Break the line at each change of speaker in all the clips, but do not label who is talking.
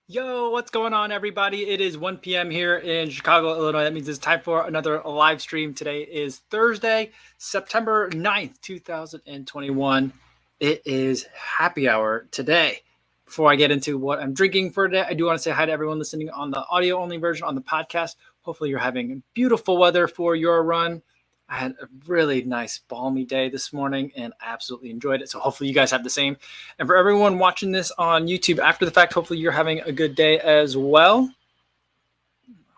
Yo, what's going on, everybody? It is 1 p.m. here in Chicago, Illinois. That means it's time for another live stream. Today is Thursday, September 9th, 2021. It is happy hour today. Before I get into what I'm drinking for today, I do want to say hi to everyone listening on the audio only version on the podcast. Hopefully, you're having beautiful weather for your run. I had a really nice balmy day this morning and absolutely enjoyed it. So hopefully you guys have the same. And for everyone watching this on YouTube after the fact, hopefully you're having a good day as well.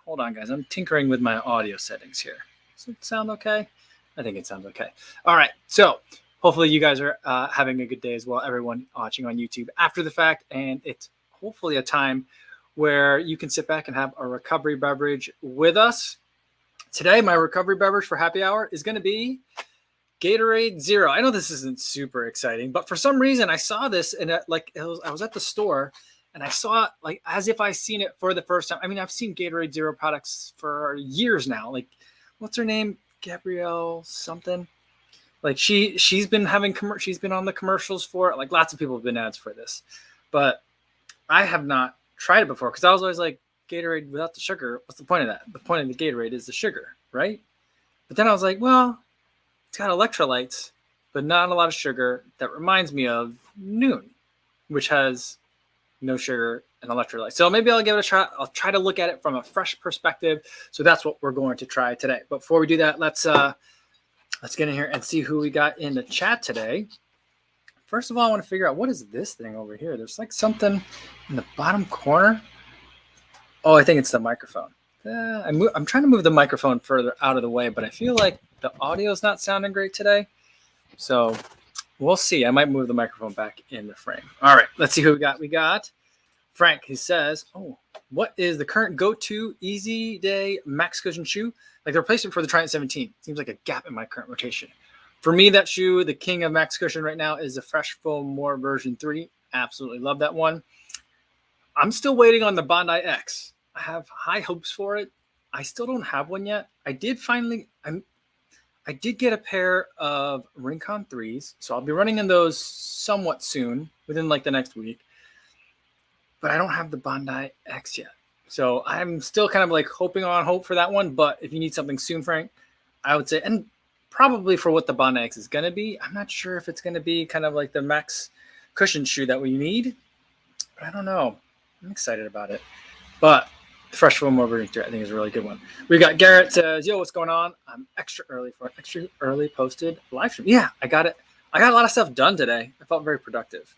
Hold on, guys. I'm tinkering with my audio settings here. Does it sound okay? I think it sounds okay. All right. So hopefully you guys are having a good day as well, everyone watching on YouTube after the fact. And it's hopefully a time where you can sit back and have a recovery beverage with us. Today, my recovery beverage for happy hour is going to be Gatorade Zero. I know this isn't super exciting, but for some reason I saw this and I was at the store and I saw it like as if I seen it for the first time. I mean, I've seen Gatorade Zero products for years now. Like, what's her name? Gabrielle something. Like she's been on the commercials for it. Like lots of people have been ads for this, but I have not tried it before because I was always like, Gatorade without the sugar. What's the point of that? The point of the Gatorade is the sugar, right? But then I was like, well, it's got electrolytes, but not a lot of sugar. That reminds me of Noon, which has no sugar and electrolytes. So maybe I'll give it a try. I'll try to look at it from a fresh perspective. So that's what we're going to try today. But before we do that, let's get in here and see who we got in the chat today. First of all, I want to figure out what is this thing over here. There's like something in the bottom corner. Oh, I think it's the microphone. I'm trying to move the microphone further out of the way, but I feel like the audio is not sounding great today. So we'll see. I might move the microphone back in the frame. All right, let's see who we got. We got Frank. He says, oh, what is the current go-to Easy Day Max Cushion shoe? Like the replacement for the Triumph 17. Seems like a gap in my current rotation. For me, that shoe, the king of Max Cushion right now, is the Fresh Foam More version 3. Absolutely love that one. I'm still waiting on the Bondi X. I have high hopes for it. I still don't have one yet. I did get a pair of Rincon 3s, so I'll be running in those somewhat soon, within like the next week. But I don't have the Bondi X yet. So I'm still kind of like hoping on hope for that one. But if you need something soon, Frank, I would say, and probably for what the Bondi X is going to be, I'm not sure if it's going to be kind of like the Max Cushion shoe that we need. But I don't know. I'm excited about it. But the Fresh Foam More version 3, I think, is a really good one. We got Garrett says, yo, what's going on? I'm extra early for an extra early posted live stream. Yeah, I got it. I got a lot of stuff done today. I felt very productive.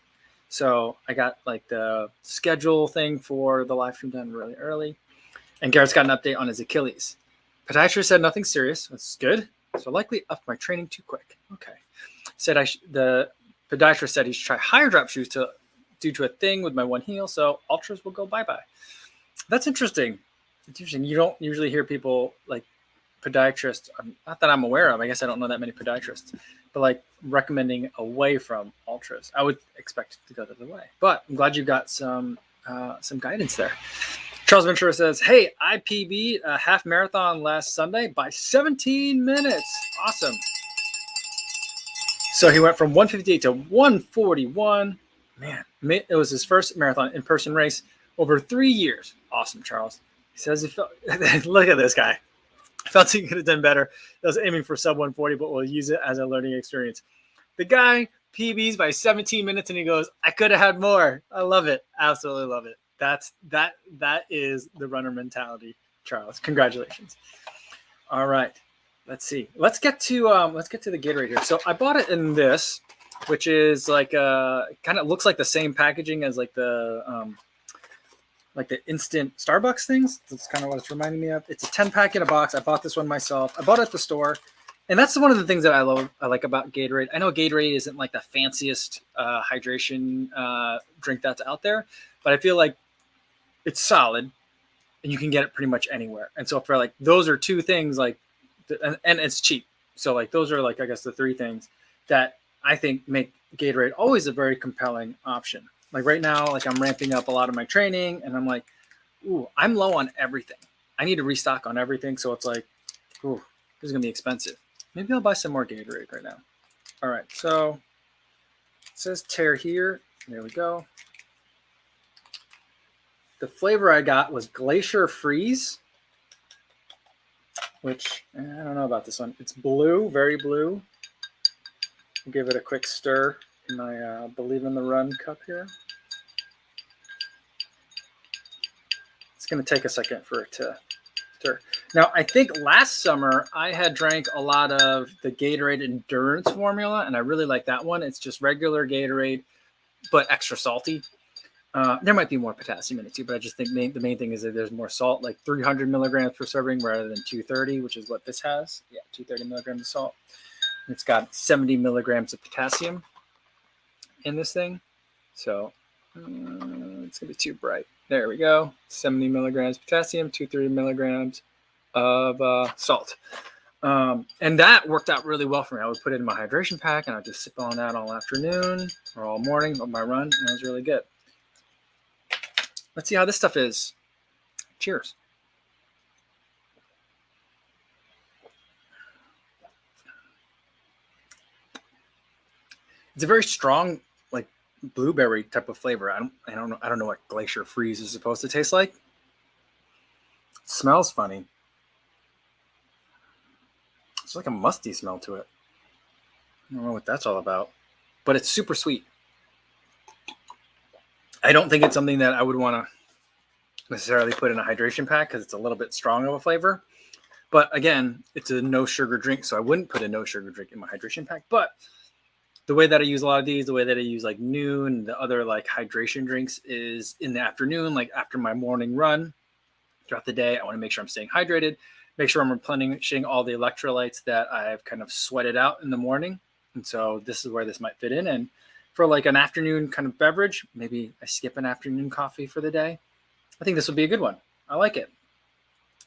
So I got like the schedule thing for the live stream done really early. And Garrett's got an update on his Achilles. Podiatrist said nothing serious. That's good. So likely upped my training too quick. Okay. Said the podiatrist said he should try higher drop shoes due to a thing with my one heel. So ultras will go bye-bye. That's interesting. It's interesting. You don't usually hear people like podiatrists, not that I'm aware of. I guess I don't know that many podiatrists, but like recommending away from ultras. I would expect it to go the other way, but I'm glad you got some guidance there. Charles Ventura says, hey, I PB'd a half marathon last Sunday by 17 minutes. Awesome. So he went from 158 to 141. Man, it was his first marathon in-person race over 3 years. Awesome, Charles. He says, look at this guy. I felt he could have done better. I was aiming for sub 140, but we'll use it as a learning experience. The guy PBs by 17 minutes, and he goes, I could have had more. I love it. Absolutely love it. That is the runner mentality, Charles. Congratulations. All right. Let's see. Let's get to the Gatorade here. So I bought it in this, which is like kind of looks like the same packaging as like the instant Starbucks things. That's kind of what it's reminding me of. It's a 10-pack in a box. I bought this one myself. I bought it at the store. And that's one of the things that I like about Gatorade. I know Gatorade isn't like the fanciest hydration drink that's out there, but I feel like it's solid and you can get it pretty much anywhere. And so for like, those are two things like, and it's cheap. So like, those are like, I guess the three things that I think make Gatorade always a very compelling option. Like right now, like I'm ramping up a lot of my training and I'm like, ooh, I'm low on everything. I need to restock on everything. So it's like, ooh, this is going to be expensive. Maybe I'll buy some more Gatorade right now. All right. So it says tear here. There we go. The flavor I got was Glacier Freeze, which I don't know about this one. It's blue, very blue. I'll give it a quick stir in my Believe in the Run cup here. It's going to take a second for it to stir. Now, I think last summer I had drank a lot of the Gatorade Endurance formula, and I really like that one. It's just regular Gatorade, but extra salty. There might be more potassium in it too, but I just think the main thing is that there's more salt, like 300 milligrams per serving rather than 230, which is what this has. Yeah, 230 milligrams of salt. It's got 70 milligrams of potassium in this thing. So it's going to be too bright. There we go. 70 milligrams potassium, 230 milligrams of salt. And that worked out really well for me. I would put it in my hydration pack, and I'd just sip on that all afternoon or all morning on my run, and it was really good. Let's see how this stuff is. Cheers. It's a very strong, like blueberry type of flavor. I don't know what Glacier Freeze is supposed to taste like. It smells funny. It's like a musty smell to it. I don't know what that's all about, but it's super sweet. I don't think it's something that I would want to necessarily put in a hydration pack because it's a little bit strong of a flavor. But again, it's a no sugar drink, so I wouldn't put a no sugar drink in my hydration pack. But the way that I use a lot of these, the way that I use like Noon and the other like hydration drinks is in the afternoon, like after my morning run. Throughout the day, I want to make sure I'm staying hydrated, make sure I'm replenishing all the electrolytes that I've kind of sweated out in the morning. And so this is where this might fit in. And for like an afternoon kind of beverage, maybe I skip an afternoon coffee for the day. I think this would be a good one. I like it.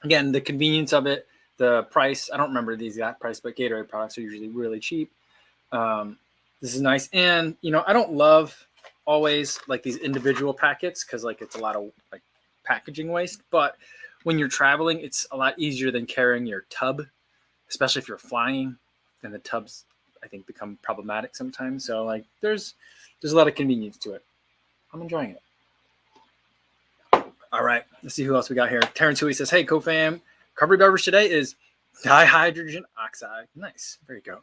Again, the convenience of it, the price, I don't remember the exact price, but Gatorade products are usually really cheap. This is nice. And, I don't love always like these individual packets because like it's a lot of like packaging waste. But when you're traveling, it's a lot easier than carrying your tub, especially if you're flying. And the tubs, I think, become problematic sometimes. So like there's a lot of convenience to it. I'm enjoying it. All right, let's see who else we got here. Terrence Huey says, hey, co-fam, recovery beverage today is dihydrogen oxide. Nice. There you go.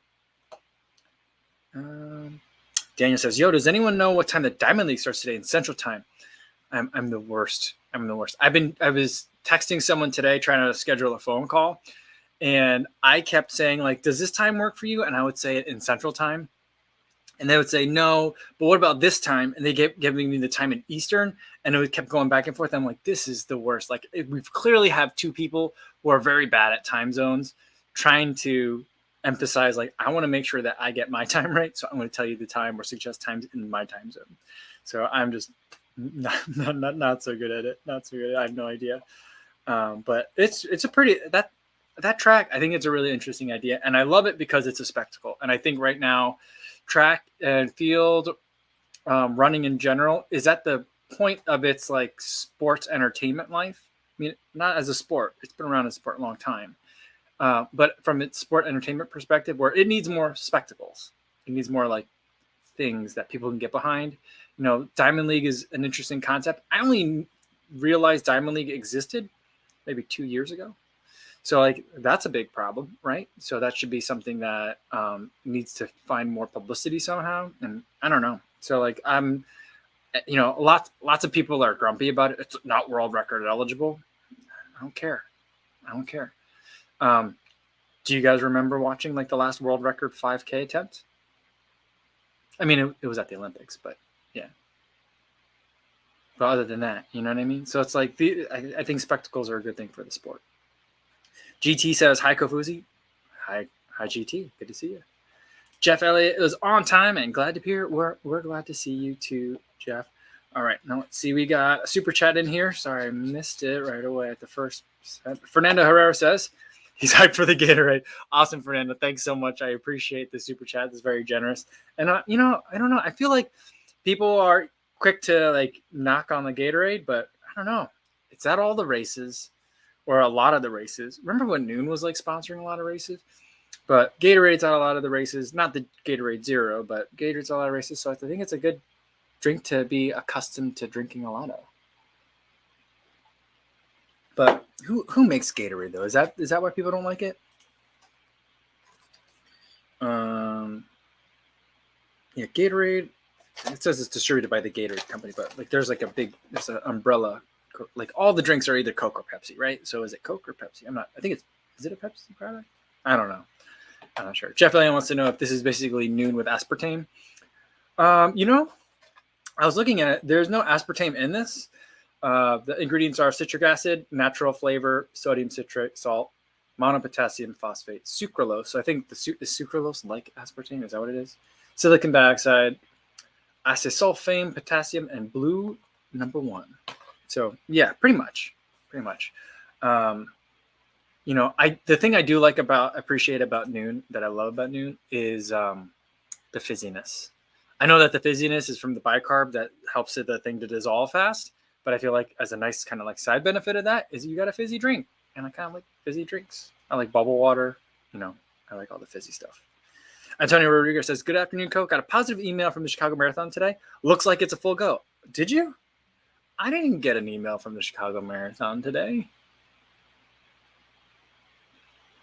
Daniel says, yo, does anyone know what time the Diamond League starts today in Central Time? I'm the worst. I was texting someone today trying to schedule a phone call, and I kept saying, like, does this time work for you? And I would say it in Central Time. And they would say, no, but what about this time? And they kept giving me the time in Eastern, and it kept going back and forth. I'm like, this is the worst. Like, we clearly have two people who are very bad at time zones trying to emphasize, like, I want to make sure that I get my time right. So I'm going to tell you the time or suggest times in my time zone. So I'm just not so good at it. Not so good. I have no idea. But it's a pretty, that track, I think it's a really interesting idea. And I love it because it's a spectacle. And I think right now, track and field running in general is at the point of its like sports entertainment life. I mean, not as a sport. It's been around as a sport a long time. But from its sport entertainment perspective, where it needs more spectacles. It needs more like things that people can get behind. Diamond League is an interesting concept. I only realized Diamond League existed maybe 2 years ago. So like that's a big problem, right? So that should be something that needs to find more publicity somehow. And I don't know. So like lots of people are grumpy about it. It's not world record eligible. I don't care. Do you guys remember watching like the last world record 5K attempt? I mean, it was at the Olympics, but yeah. But other than that, you know what I mean? So it's like I think spectacles are a good thing for the sport. GT says, hi, Kofuzi. Hi, GT. Good to see you. Jeff Elliott is on time and glad to be here. We're glad to see you too, Jeff. All right, now let's see. We got a super chat in here. Sorry, I missed it right away at the first. Fernando Herrera says he's hyped for the Gatorade. Awesome, Fernando. Thanks so much. I appreciate the super chat. It's very generous. And, I don't know. I feel like people are quick to like knock on the Gatorade, but I don't know. It's at all the races. Or a lot of the races. Remember when Noon was like sponsoring a lot of races? But Gatorade's at a lot of the races. Not the Gatorade Zero, but Gatorade's at a lot of races. So I think it's a good drink to be accustomed to drinking a lot of. But who makes Gatorade though? Is that why people don't like it? Yeah, Gatorade. It says it's distributed by the Gatorade company, but like there's an umbrella. Like all the drinks are either Coke or Pepsi, right? So is it Coke or Pepsi? I'm not. I think is it a Pepsi product? I don't know. I'm not sure. Jeff Elliott wants to know if this is basically noon with aspartame. I was looking at it. There's no aspartame in this. The ingredients are citric acid, natural flavor, sodium citrate, salt, monopotassium phosphate, sucralose. So I think is sucralose like aspartame? Is that what it is? Silicon dioxide, acesulfame, potassium, and blue number 1. So yeah, pretty much. The thing I do appreciate about Noon, that I love about Noon, is the fizziness. I know that the fizziness is from the bicarb that helps the thing to dissolve fast, but I feel like as a nice kind of like side benefit of that is you got a fizzy drink, and I kind of like fizzy drinks. I like bubble water, I like all the fizzy stuff. Antonio Rodriguez says, "Good afternoon, Coke. Got a positive email from the Chicago Marathon today. Looks like it's a full go." Did you? I didn't get an email from the Chicago Marathon today.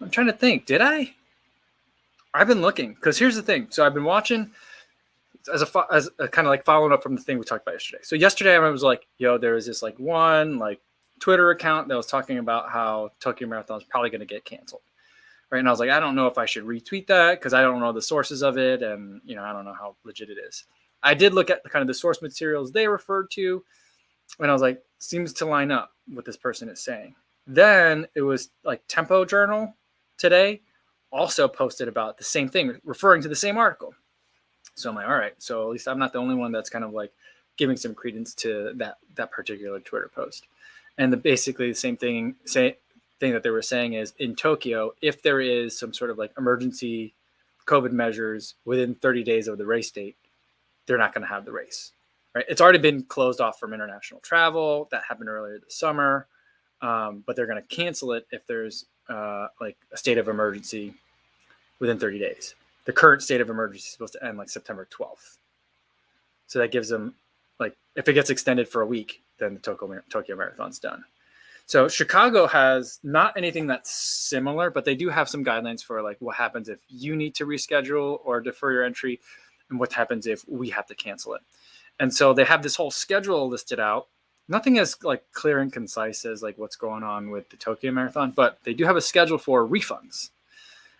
I'm trying to think. Did I? I've been looking, because here's the thing. So I've been watching as a kind of like following up from the thing we talked about yesterday. So yesterday I was like, there was this like one like Twitter account that was talking about how Tokyo Marathon is probably going to get canceled. Right. And I was like, I don't know if I should retweet that because I don't know the sources of it. And, I don't know how legit it is. I did look at the source materials they referred to. And I was like, seems to line up what this person is saying. Then it was like Tempo Journal today also posted about the same thing, referring to the same article. So I'm like, all right. So at least I'm not the only one that's kind of like giving some credence to that particular Twitter post. And basically the same thing that they were saying is in Tokyo, if there is some sort of like emergency COVID measures within 30 days of the race date, they're not going to have the race, right? It's already been closed off from international travel. That happened earlier this summer, but they're going to cancel it if there's like a state of emergency within 30 days. The current state of emergency is supposed to end like September 12th. So that gives them like, if it gets extended for a week, then the Tokyo Marathon's done. So Chicago has not anything that's similar, but they do have some guidelines for like what happens if you need to reschedule or defer your entry, and what happens if we have to cancel it. And so they have this whole schedule listed out. Nothing as like clear and concise as like what's going on with the Tokyo Marathon, but they do have a schedule for refunds.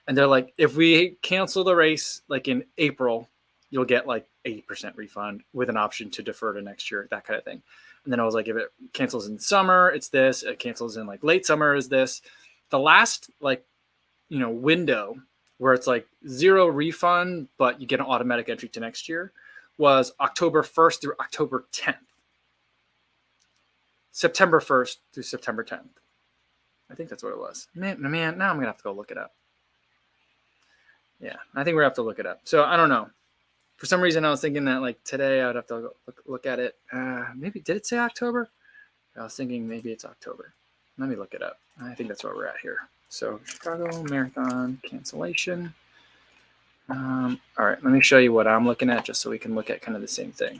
And they're like, if we cancel the race like in April, you'll get like 80% refund with an option to defer to next year, that kind of thing. And then I was like, if it cancels in summer, it's this. It cancels in like late summer is this. The last like, window where it's like 0 refund, but you get an automatic entry to next year was October 1st through October 10th. September 1st through September 10th. I think that's what it was. Man, now I'm going to have to go look it up. Yeah, I think we're going to have to look it up. So I don't know. For some reason, I was thinking that like today I would have to look at it. Maybe did it say October? I was thinking maybe it's October. Let me look it up. I think that's where we're at here. So Chicago Marathon cancellation. All right, let me show you what I'm looking at just so we can look at kind of the same thing.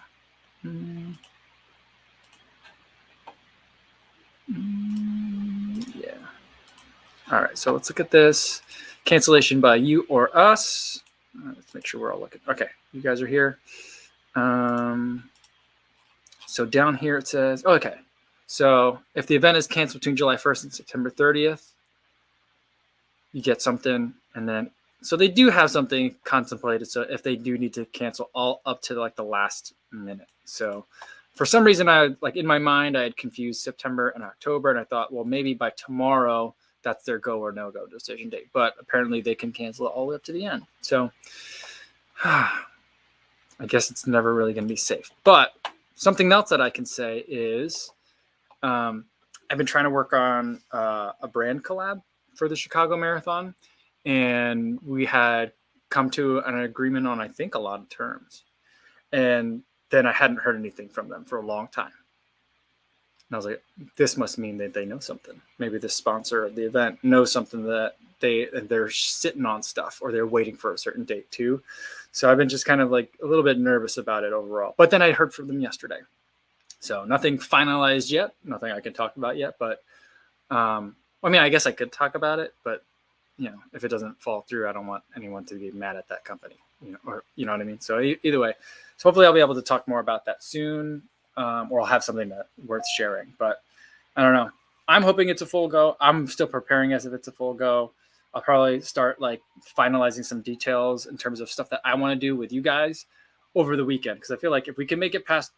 Yeah. All right, so let's look at this. Cancellation by you or us. Let's make sure we're all looking. Okay, you guys are here. So down here it says, okay. So if the event is canceled between July 1st and September 30th, you get something. And then, so they do have something contemplated. So if they do need to cancel all up to like the last minute. So for some reason, in my mind, I had confused September and October. And I thought, well, maybe by tomorrow, that's their go or no go decision date. But apparently they can cancel it all the way up to the end. So I guess it's never really going to be safe. But something else that I can say is I've been trying to work on a brand collab for the Chicago Marathon. And we had come to an agreement on, I think, a lot of terms. And then I hadn't heard anything from them for a long time. And I was like, this must mean that they know something. Maybe the sponsor of the event knows something that they're sitting on stuff, or they're waiting for a certain date too. So I've been just kind of like a little bit nervous about it overall. But then I heard from them yesterday. So nothing finalized yet, nothing I can talk about yet, but I mean, I guess I could talk about it, but if it doesn't fall through, I don't want anyone to be mad at that company, or you know what I mean? So either way, so hopefully I'll be able to talk more about that soon, or I'll have something worth sharing, but I don't know. I'm hoping it's a full go. I'm still preparing as if it's a full go. I'll probably start like finalizing some details in terms of stuff that I want to do with you guys over the weekend. Because I feel like if we can make it past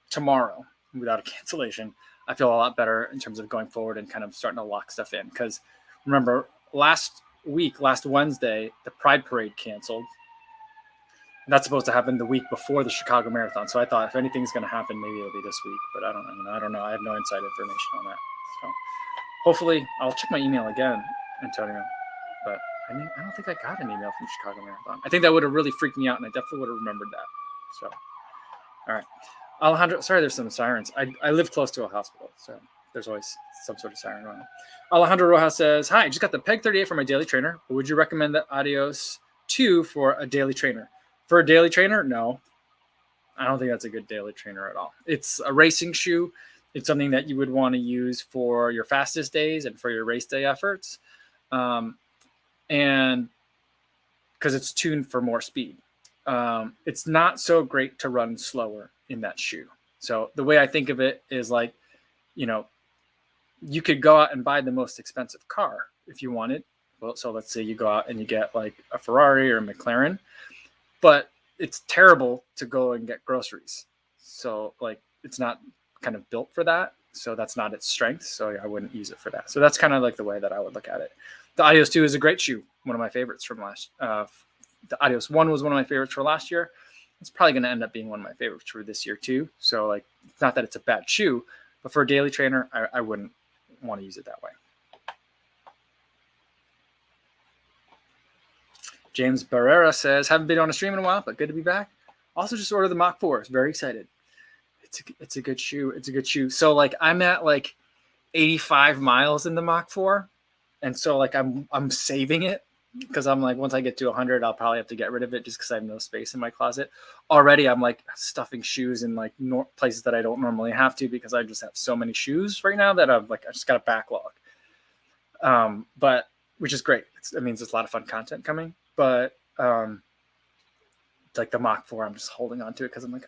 tomorrow without a cancellation, I feel a lot better in terms of going forward and kind of starting to lock stuff in. Because remember, last Wednesday, the Pride Parade canceled. And that's supposed to happen the week before the Chicago Marathon. So I thought if anything's going to happen, maybe it'll be this week. But I don't know. I have no inside information on that. So hopefully, I'll check my email again, Antonio. But I don't think I got an email from Chicago Marathon. I think that would have really freaked me out, and I definitely would have remembered that. So, all right. Alejandro, sorry, there's some sirens. I live close to a hospital, so there's always some sort of siren on. Alejandro Rojas says, hi, just got the Peg 38 for my daily trainer. Would you recommend the Adios 2 for a daily trainer? For a daily trainer, no. I don't think that's a good daily trainer at all. It's a racing shoe. It's something that you would want to use for your fastest days and for your race day efforts. And because it's tuned for more speed. It's not so great to run slower in that shoe. So the way I think of it is like, you could go out and buy the most expensive car if you wanted. Well, so let's say you go out and you get like a Ferrari or a McLaren, but it's terrible to go and get groceries. So like, it's not kind of built for that. So that's not its strength. So I wouldn't use it for that. So that's kind of like the way that I would look at it. The Adios 2 is a great shoe. One of my favorites from the Adios 1 was one of my favorites for last year. It's probably going to end up being one of my favorites for this year too. So like, it's not that it's a bad shoe, but for a daily trainer, I wouldn't want to use it that way. James Barrera says, haven't been on a stream in a while, but good to be back. Also just ordered the Mach 4. Very excited. It's a good shoe. It's a good shoe. So like I'm at like 85 miles in the Mach 4. And so like I'm saving it because I'm like, once I get to 100, I'll probably have to get rid of it just because I have no space in my closet. Already I'm like stuffing shoes in like places that I don't normally have to because I just have so many shoes right now that I just got a backlog. But which is great. It means there's a lot of fun content coming. But like the Mach 4, I'm just holding on to it because I'm like,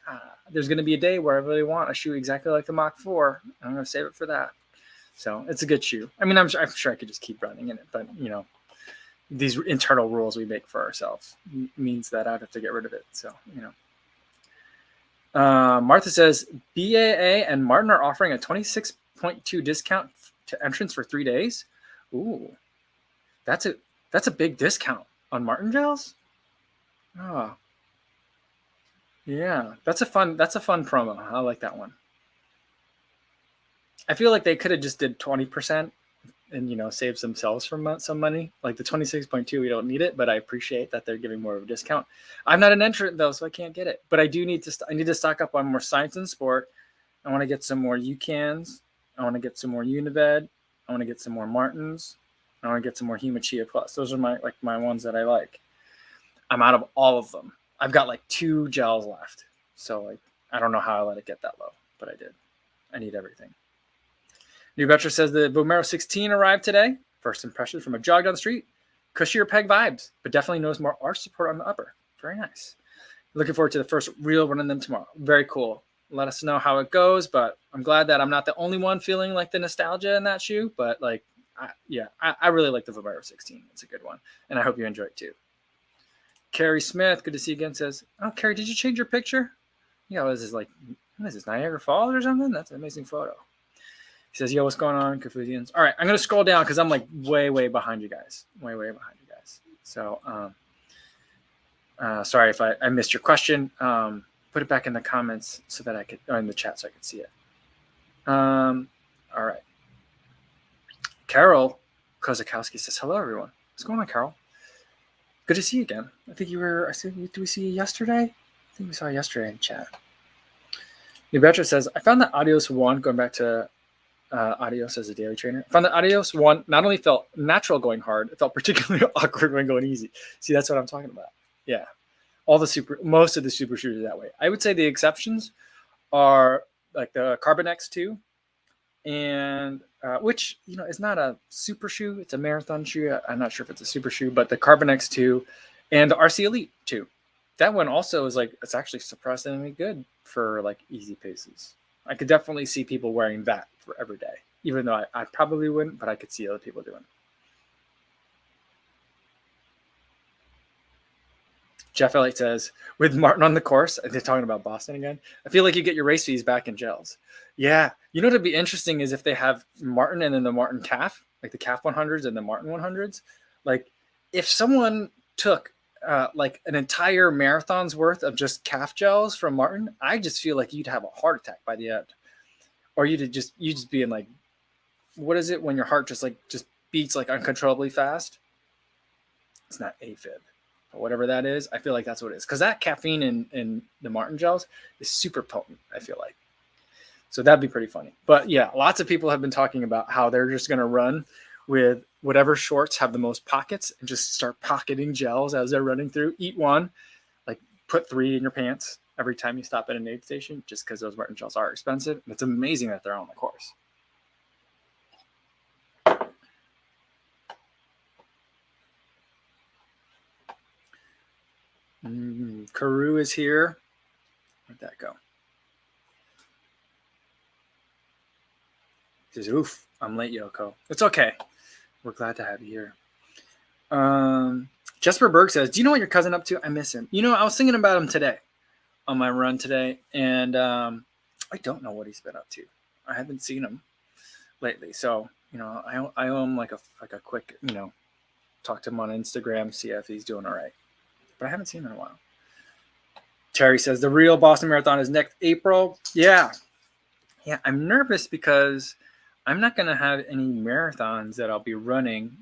there's going to be a day where I really want a shoe exactly like the Mach 4. I'm going to save it for that. So it's a good shoe. I mean, I'm sure I could just keep running in it, but these internal rules we make for ourselves means that I'd have to get rid of it. So, Martha says BAA and Martin are offering a 26.2 discount to entrance for 3 days. Ooh, that's a big discount on Martin gels. Oh, yeah, that's a fun promo. I like that one. I feel like they could have just did 20% and, saved themselves from some money. Like the 26.2, we don't need it, but I appreciate that they're giving more of a discount. I'm not an entrant though, so I can't get it. But I do need to stock up on more Science and Sport. I want to get some more UCANs. I want to get some more Unived. I want to get some more Martins. I want to get some more Hemachia Plus. Those are my ones that I like. I'm out of all of them. I've got like 2 gels left. So like, I don't know how I let it get that low, but I did. I need everything. New Betcher says the Vomero 16 arrived today. First impressions from a jog down the street. Cushier peg vibes, but definitely knows more arch support on the upper. Very nice. Looking forward to the first real run of them tomorrow. Very cool. Let us know how it goes, but I'm glad that I'm not the only one feeling like the nostalgia in that shoe. But like, I really like the Vomero 16. It's a good one, and I hope you enjoy it too. Carrie Smith, good to see you again, says, oh, Carrie, did you change your picture? Yeah, what is this, Niagara Falls or something? That's an amazing photo. He says, yo, what's going on, Confucians? All right, I'm going to scroll down because I'm like way, way behind you guys. Way, way behind you guys. So sorry if I missed your question. Put it back in the comments so that I could, or in the chat so I could see it. All right. Carol Kozakowski says, hello, everyone. What's going on, Carol? Good to see you again. I think did we see you yesterday? I think we saw you yesterday in chat. New Betra says, I found that Adios 1, going back to Adios as a daily trainer, I found that Adios 1 not only felt natural going hard, it felt particularly awkward when going easy. See, that's what I'm talking about. Yeah. Most of the super shoes are that way. I would say the exceptions are like the Carbon X2 and which is not a super shoe. It's a marathon shoe. I'm not sure if it's a super shoe, but the Carbon X2 and the RC Elite 2. That one also is like, it's actually surprisingly good for like easy paces. I could definitely see people wearing that for every day, even though I probably wouldn't, but I could see other people doing it. Jeff Elliott says, with Martin on the course, they're talking about Boston again, I feel like you get your race fees back in gels. Yeah. You know what would be interesting is if they have Martin and then the Martin calf, like the calf 100s and the Martin 100s. Like if someone took like an entire marathon's worth of just calf gels from Martin, I just feel like you'd have a heart attack by the end. Or you just be in like, what is it when your heart just beats like uncontrollably fast? It's not AFib. Whatever that is, I feel like that's what it is. Because that caffeine in the Martin gels is super potent, I feel like. So that'd be pretty funny. But yeah, lots of people have been talking about how they're just going to run with whatever shorts have the most pockets and just start pocketing gels as they're running through. Eat one, like put 3 in your pants every time you stop at an aid station, just because those Martin gels are expensive. And it's amazing that they're on the course. Karu is here. Where'd that go? He says, oof, I'm late, Yoko. It's okay. We're glad to have you here. Jesper Berg says, do you know what your cousin up to? I miss him. I was thinking about him today on my run today, and I don't know what he's been up to. I haven't seen him lately. So, I owe him like a quick, talk to him on Instagram, see if he's doing all right. But I haven't seen him in a while. Terry says, the real Boston Marathon is next April. Yeah, I'm nervous because I'm not going to have any marathons that I'll be running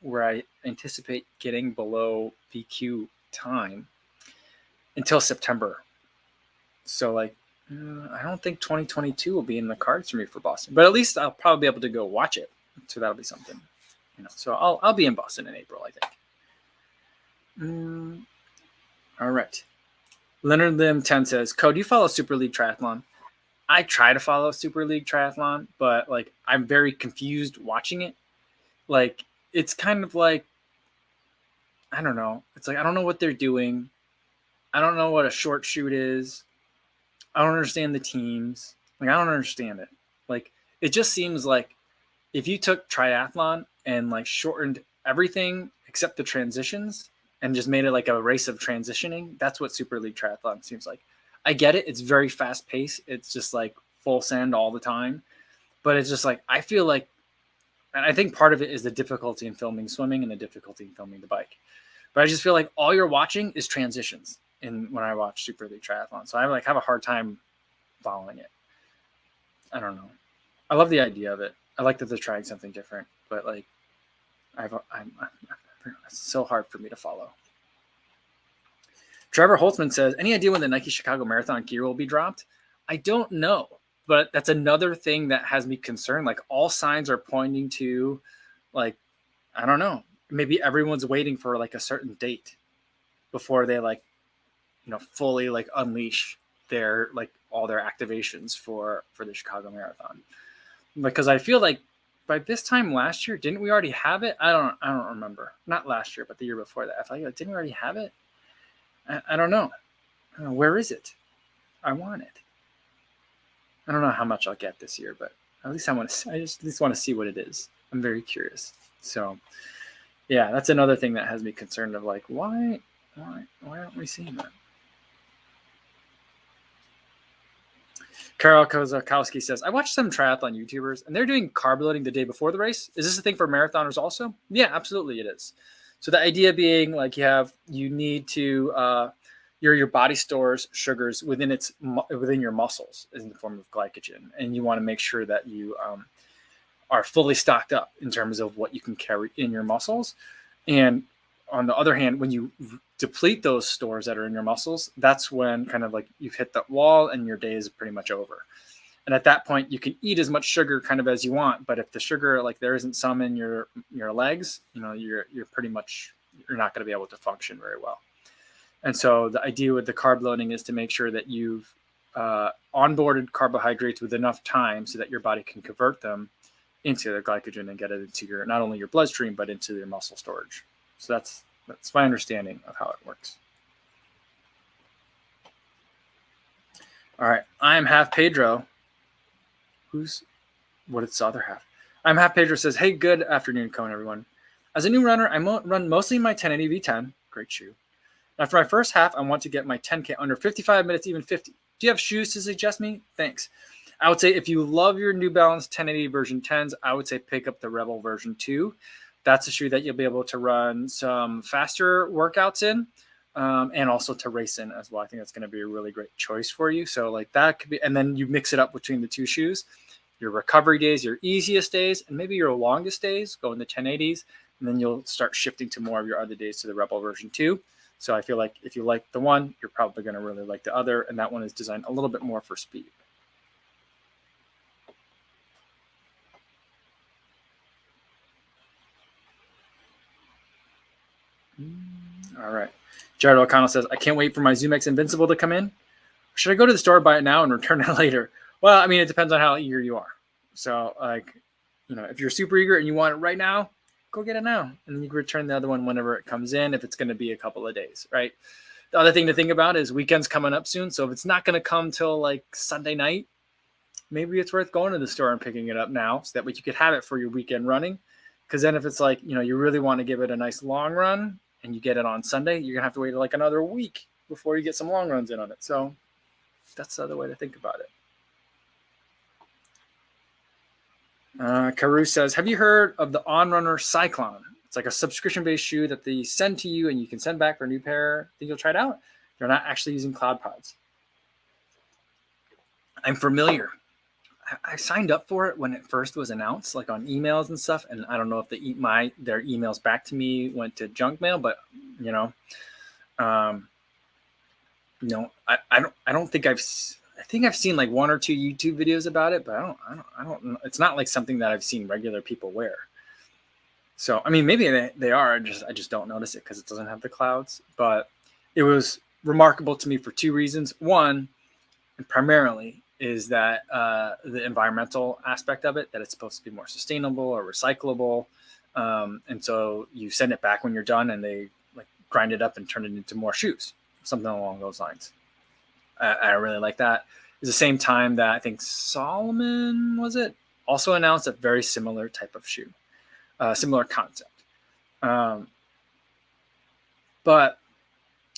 where I anticipate getting below PQ time until September. So, I don't think 2022 will be in the cards for me for Boston. But at least I'll probably be able to go watch it. So that'll be something. So I'll be in Boston in April, I think. All right. Leonard Lim 10 says, Code, do you follow Super League Triathlon? I try to follow Super League Triathlon, but I'm very confused watching it. It's kind of like, I don't know. It's like, I don't know what they're doing. I don't know what a short shoot is. I don't understand the teams. I don't understand it. It just seems like if you took triathlon and shortened everything except the transitions and just made it like a race of transitioning, that's what Super League Triathlon seems like. I get it. It's very fast paced. It's just full send all the time. But it's just I feel like, and I think part of it is the difficulty in filming swimming and the difficulty in filming the bike. But I just feel like all you're watching is transitions when I watch Super League Triathlon. So I have a hard time following it. I don't know. I love the idea of it. I like that they're trying something different, but it's so hard for me to follow. Trevor Holtzman says, any idea when the Nike Chicago Marathon gear will be dropped? I don't know, but that's another thing that has me concerned. All signs are pointing to I don't know, maybe everyone's waiting for a certain date before they fully unleash their all their activations for the Chicago Marathon. Because I feel like by this time last year, didn't we already have it? I don't remember. Not last year, but the year before that. I feel like, didn't we already have it? I don't know. Where is it? I want it. I don't know how much I'll get this year, but at least I just at least want to see what it is. I'm very curious. So yeah, that's another thing that has me concerned of why aren't we seeing that? Carol Kozakowski says, I watched some triathlon YouTubers and they're doing carb loading the day before the race. Is this a thing for marathoners also? Yeah, absolutely it is. So the idea being you need to, your body stores sugars within your muscles in the form of glycogen. And you want to make sure that you are fully stocked up in terms of what you can carry in your muscles. And on the other hand, when you deplete those stores that are in your muscles, that's when you've hit that wall and your day is pretty much over. And at that point, you can eat as much sugar as you want. But if the sugar, there isn't some in your legs, you're pretty much, you're not going to be able to function very well. And so the idea with the carb loading is to make sure that you've onboarded carbohydrates with enough time so that your body can convert them into the glycogen and get it into your, not only your bloodstream, but into your muscle storage. So that's my understanding of how it works. All right. I'm half Pedro. What is the other half? I'm half Pedro says, hey, good afternoon, Cone, everyone. As a new runner, I run mostly my 1080 V10. Great shoe. After my first half, I want to get my 10K under 55 minutes, even 50. Do you have shoes to suggest me? Thanks. I would say if you love your New Balance 1080 version 10s, I would say pick up the Rebel version 2. That's a shoe that you'll be able to run some faster workouts in, and also to race in as well. I think that's going to be a really great choice for you. So like that could be, and then you mix it up between the two shoes. Your recovery days, your easiest days, and maybe your longest days, go in the 1080s, and then you'll start shifting to more of your other days to the Rebel version 2. So I feel like if you like the one, you're probably going to really like the other, and that one is designed a little bit more for speed. All right. Jared O'Connell says, I can't wait for my ZoomX Invincible to come in. Should I go to the store, buy it now, and return it later? Well, I mean, it depends on how eager you are. So, like, you know, if you're super eager and you want it right now, go get it now. And then you can return the other one whenever it comes in, if it's going to be a couple of days, right? The other thing to think about is weekend's coming up soon. So if it's not going to come till like Sunday night, maybe it's worth going to the store and picking it up now so that way you could have it for your weekend running. Because then if it's like, you know, you really want to give it a nice long run and you get it on Sunday, you're going to have to wait like another week before you get some long runs in on it. So that's the other way to think about it. Karu says, have you heard of the On Runner Cyclone? It's like a subscription-based shoe that they send to you and you can send back for a new pair. Think you'll try it out? They're not actually using cloud pods. I'm familiar. I signed up for it when it first was announced, like on emails and stuff. And I don't know if their emails back to me went to junk mail, but you know, I don't think I think I've seen like one or two YouTube videos about it, but I don't know. It's not like something that I've seen regular people wear. So, I mean, maybe they are. I just don't notice it because it doesn't have the clouds. But it was remarkable to me for two reasons. One, and primarily, is that the environmental aspect of it, that it's supposed to be more sustainable or recyclable. And so you send it back when you're done and they like grind it up and turn it into more shoes, something along those lines. I really like that. At the same time that I think Solomon, was it, also announced a very similar type of shoe, similar concept. But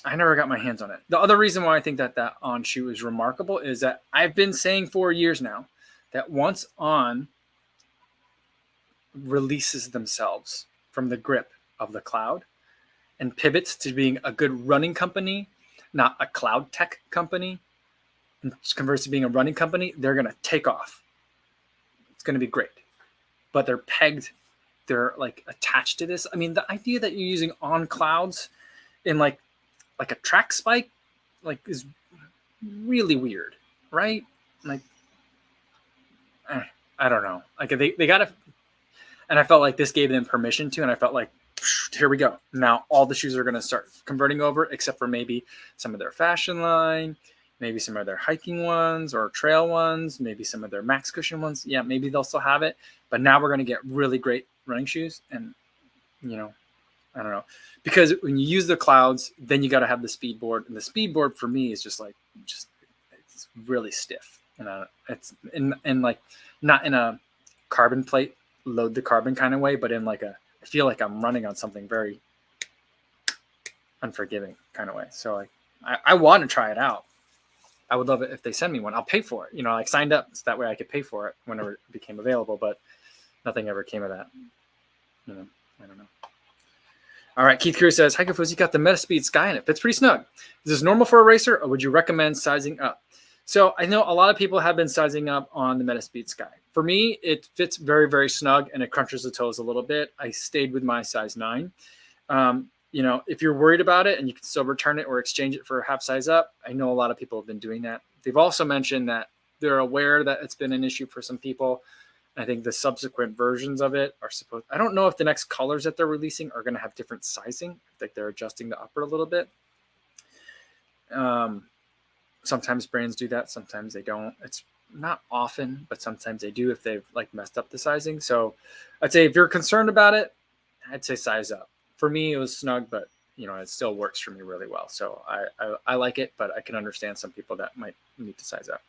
I never got my hands on it. The other reason why I think that On shoe is remarkable is that I've been saying for years now that once On releases themselves from the grip of the cloud and pivots to being a good running company, not a cloud tech company, and converts to being a running company, they're going to take off. It's going to be great. But they're like attached to this. I mean, the idea that you're using On clouds in like a track spike, like, is really weird, right? Like, I don't know. Like they got to, and I felt like this gave them permission to, and I felt like, here we go. Now all the shoes are going to start converting over, except for maybe some of their fashion line, maybe some of their hiking ones or trail ones, maybe some of their max cushion ones. Yeah, maybe they'll still have it. But now we're going to get really great running shoes. And, you know, I don't know. Because when you use the clouds, then you got to have the speed board. And the speed board for me is just it's really stiff. And it's in like, not in a carbon plate, load the carbon kind of way, but in like I feel like I'm running on something very unforgiving kind of way. So like, I want to try it out. I would love it if they send me one. I'll pay for it. You know, like signed up so that way I could pay for it whenever it became available, but nothing ever came of that. You know, I don't know. All right. Keith Cruz says, hi, Kafuz, you got the Metaspeed Sky and it fits pretty snug. Is this normal for a racer or would you recommend sizing up? So I know a lot of people have been sizing up on the Metaspeed Sky. For me, it fits very, very snug and it crunches the toes a little bit. I stayed with my size 9. You know, if you're worried about it and you can still return it or exchange it for a half size up, I know a lot of people have been doing that. They've also mentioned that they're aware that it's been an issue for some people. I think the subsequent versions of it are I don't know if the next colors that they're releasing are going to have different sizing. I think they're adjusting the upper a little bit. Sometimes brands do that, sometimes they don't. It's not often, but sometimes they do if they've like messed up the sizing. So I'd say if you're concerned about it, I'd say size up. For me, it was snug, but it still works for me really well. So I like it, but I can understand some people that might need to size up.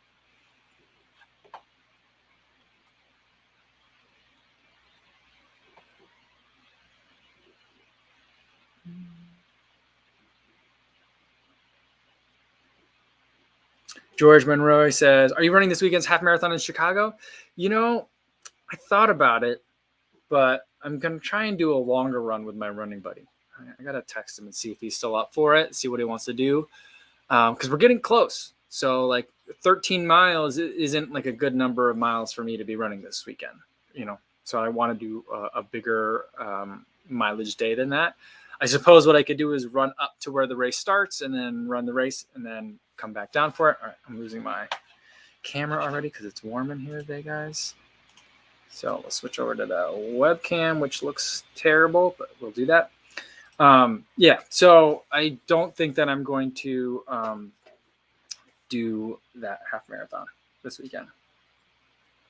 George Monroe says, "Are you running this weekend's half marathon in Chicago?" I thought about it, but I'm gonna try and do a longer run with my running buddy. I gotta text him and see if he's still up for it, see what he wants to do, because we're getting close. So like 13 miles isn't like a good number of miles for me to be running this weekend. So I want to do a bigger mileage day than that. I suppose what I could do is run up to where the race starts and then run the race and then come back down for it. All right, I'm losing my camera already because it's warm in here today, guys. So let's switch over to the webcam, which looks terrible, but we'll do that. Yeah, so I don't think that I'm going to do that half marathon this weekend.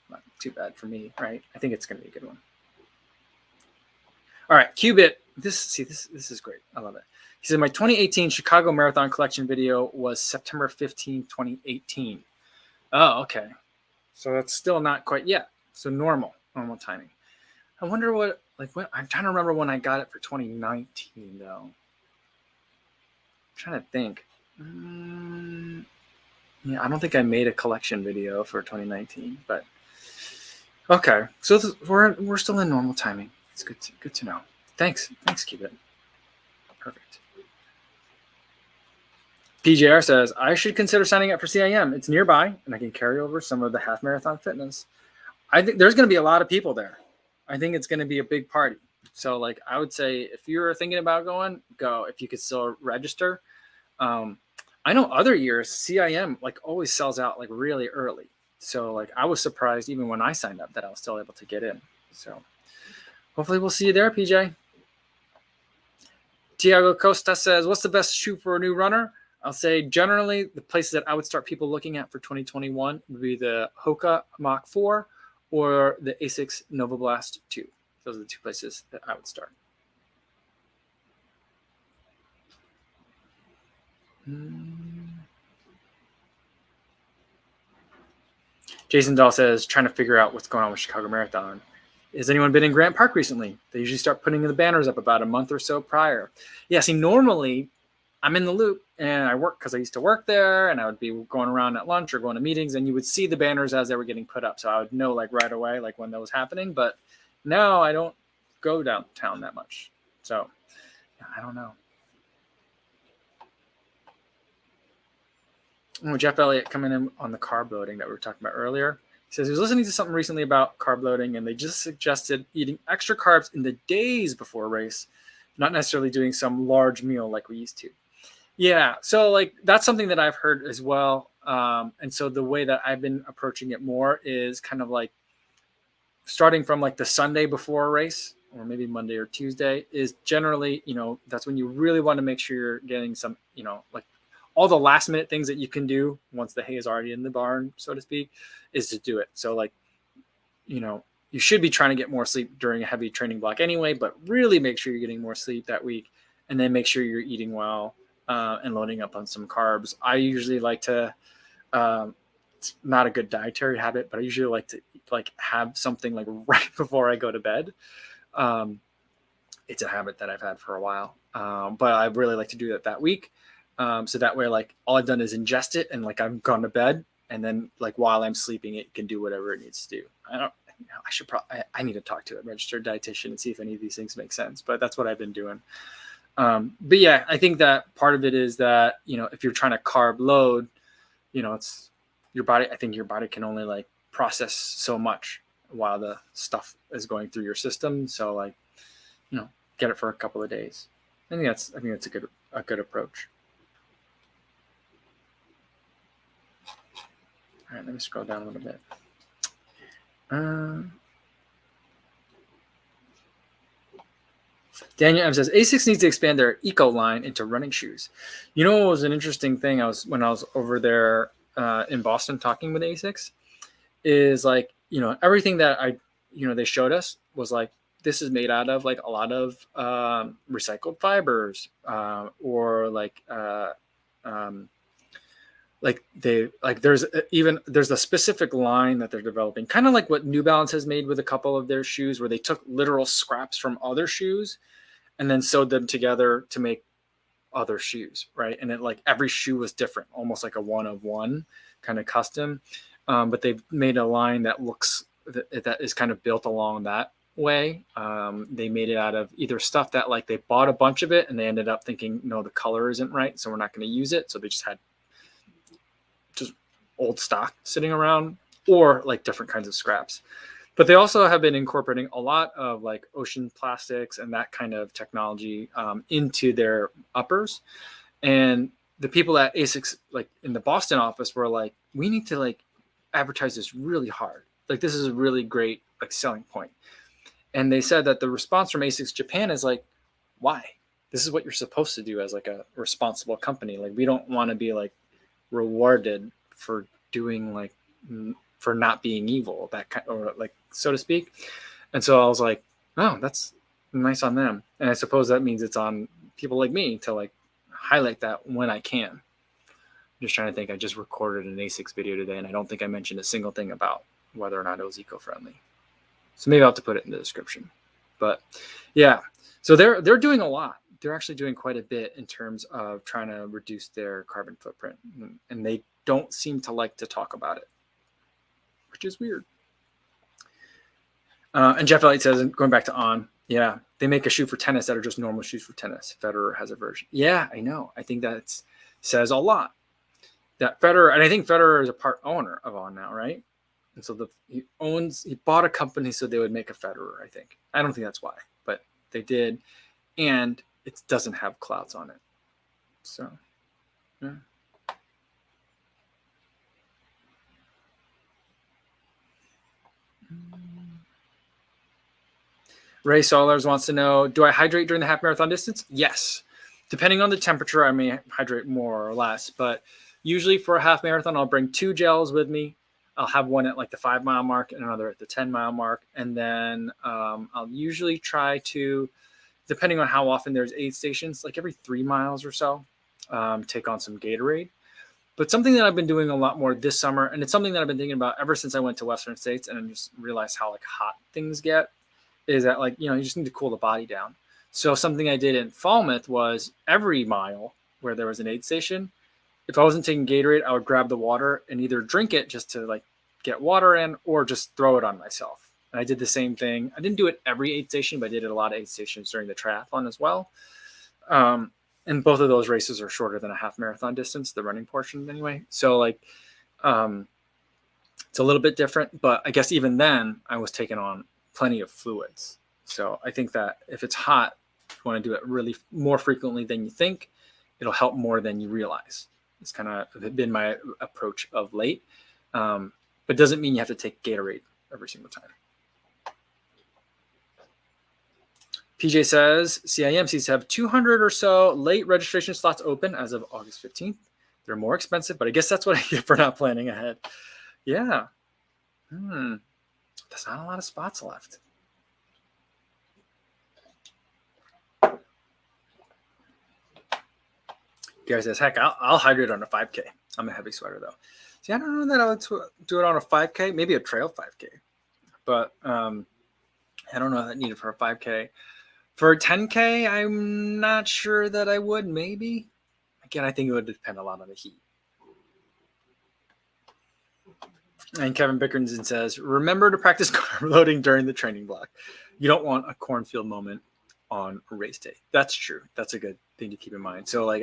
Not too bad for me, right? I think it's going to be a good one. All right, Qubit. This is great. I love it. He said, my 2018 Chicago Marathon collection video was September 15, 2018. Oh, okay. So that's still not quite yet. So normal timing. I wonder I'm trying to remember when I got it for 2019 though. I'm trying to think. Yeah, I don't think I made a collection video for 2019, but okay. So we're still in normal timing. It's good to know. Thanks, Cupid. Perfect. PJR says, I should consider signing up for CIM. It's nearby, and I can carry over some of the half marathon fitness. I think there's going to be a lot of people there. I think it's going to be a big party. So, like, I would say if you're thinking about going, go. If you could still register. I know other years CIM like always sells out like really early. So, like, I was surprised even when I signed up that I was still able to get in. So, hopefully, we'll see you there, PJ. Tiago Costa says, what's the best shoe for a new runner? I'll say generally the places that I would start people looking at for 2021 would be the Hoka Mach 4 or the Asics Nova Blast 2. Those are the two places that I would start. Jason Dahl says, trying to figure out what's going on with Chicago Marathon. Has anyone been in Grant Park recently? They usually start putting the banners up about a month or so prior. Yeah, see, normally I'm in the loop and I work because I used to work there and I would be going around at lunch or going to meetings and you would see the banners as they were getting put up. So I would know like right away, like when that was happening. But now I don't go downtown that much. So I don't know. Jeff Elliott coming in on the carb loading that we were talking about earlier. He says he was listening to something recently about carb loading and they just suggested eating extra carbs in the days before a race, not necessarily doing some large meal like we used to. Yeah, so like that's something that I've heard as well. And so the way that I've been approaching it more is kind of like starting from like the Sunday before a race or maybe Monday or Tuesday is generally, that's when you really want to make sure you're getting some, like all the last minute things that you can do once the hay is already in the barn, so to speak, is to do it. So like, you should be trying to get more sleep during a heavy training block anyway, but really make sure you're getting more sleep that week and then make sure you're eating well and loading up on some carbs. I usually like to, it's not a good dietary habit, but I usually like to have something like right before I go to bed. It's a habit that I've had for a while, but I really like to do that week. So that way, like all I've done is ingest it and like I've gone to bed and then like while I'm sleeping, it can do whatever it needs to do. I need to talk to a registered dietitian and see if any of these things make sense, but that's what I've been doing. But yeah, I think that part of it is that, if you're trying to carb load, it's your body. I think your body can only like process so much while the stuff is going through your system. So like, get it for a couple of days. I think that's a good approach. All right, let me scroll down a little bit. Daniel M says ASICS needs to expand their Eco line into running shoes. You know, it was an interesting thing. When I was over there in Boston talking with ASICS, is like, everything that they showed us was like, this is made out of like a lot of recycled fibers, or there's a specific line that they're developing, kind of like what New Balance has made with a couple of their shoes, where they took literal scraps from other shoes and then sewed them together to make other shoes, right? And it, like, every shoe was different, almost like a one of one kind of custom. But they've made a line that is kind of built along that way. They made it out of either stuff that, like, they bought a bunch of it and they ended up thinking, no, the color isn't right, so we're not going to use it. So they just had just old stock sitting around, or like different kinds of scraps. But they also have been incorporating a lot of like ocean plastics and that kind of technology into their uppers. And the people at ASICS, like in the Boston office, were like, we need to like advertise this really hard. Like, this is a really great like selling point. And they said that the response from ASICS Japan is like, why? This is what you're supposed to do as like a responsible company. Like, we don't want to be like rewarded for doing like, for not being evil, that kind, or like, so to speak. And so I was like, oh, that's nice on them. And I suppose that means it's on people like me to like highlight that when I can. I'm just trying to think. I just recorded an ASICS video today, and I don't think I mentioned a single thing about whether or not it was eco-friendly. So maybe I'll have to put it in the description. But yeah, so they're doing a lot. They're actually doing quite a bit in terms of trying to reduce their carbon footprint, and they don't seem to like to talk about it, which is weird. And Jeff Elliott says, going back to On, yeah, they make a shoe for tennis that are just normal shoes for tennis. Federer has a version. Yeah, I know. I think that says a lot. That Federer, and I think Federer is a part owner of On now, right? And so he bought a company so they would make a Federer, I think. I don't think that's why, but they did. And it doesn't have clouds on it. So, yeah. Ray Solars wants to know, do I hydrate during the half marathon distance? Yes. Depending on the temperature, I may hydrate more or less. But usually for a half marathon, I'll bring 2 gels with me. I'll have one at like the 5 mile mark and another at the 10 mile mark. And then I'll usually try to, depending on how often there's aid stations, like every 3 miles or so, take on some Gatorade. But something that I've been doing a lot more this summer, and it's something that I've been thinking about ever since I went to Western States and I just realized how like hot things get, is that like, you just need to cool the body down. So something I did in Falmouth was every mile where there was an aid station, if I wasn't taking Gatorade, I would grab the water and either drink it just to like get water in, or just throw it on myself. And I did the same thing. I didn't do it every aid station, but I did it a lot of aid stations during the triathlon as well. And both of those races are shorter than a half marathon distance, the running portion anyway. So like, it's a little bit different, but I guess even then I was taking on plenty of fluids. So I think that if it's hot, you want to do it really more frequently than you think. It'll help more than you realize. It's kind of been my approach of late. But doesn't mean you have to take Gatorade every single time. PJ says, CIM seems to have 200 or so late registration slots open as of August 15th. They're more expensive, but I guess that's what I get for not planning ahead. Yeah. There's not a lot of spots left. Gary says, heck, I'll hydrate on a 5K. I'm a heavy sweater, though. See, I don't know that I would do it on a 5K, maybe a trail 5K. But I don't know that needed for a 5K. For a 10K, I'm not sure that I would, maybe. Again, I think it would depend a lot on the heat. And Kevin Bickerson says, remember to practice carb loading during the training block. You don't want a cornfield moment on a race day. That's true. That's a good thing to keep in mind. So like